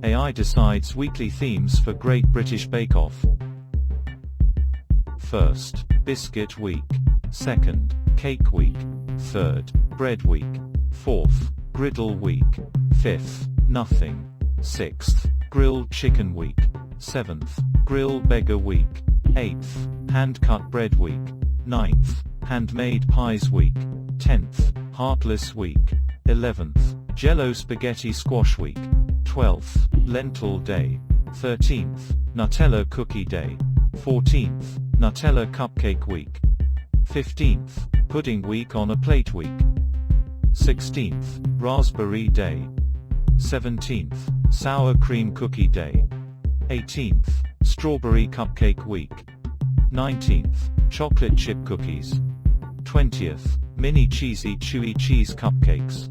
AI decides weekly themes for Great British Bake Off. 1st, Biscuit Week. 2nd, Cake Week. 3rd, Bread Week. 4th, Griddle Week. 5th, Nothing. 6th, Grilled Chicken Week. 7th, Grill Beggar Week. 8th, Hand-Cut Bread Week. 9th, Handmade Pies Week. 10th, Heartless Week. 11th, Jello Spaghetti Squash Week. 12th, Lentil Day. 13th, Nutella Cookie Day. 14th, Nutella Cupcake Week. 15th, Pudding Week on a Plate Week. 16th, Raspberry Day. 17th, Sour Cream Cookie Day. 18th, Strawberry Cupcake Week. 19th, Chocolate Chip Cookies. 20th, Mini Cheesy Chewy Cheese Cupcakes.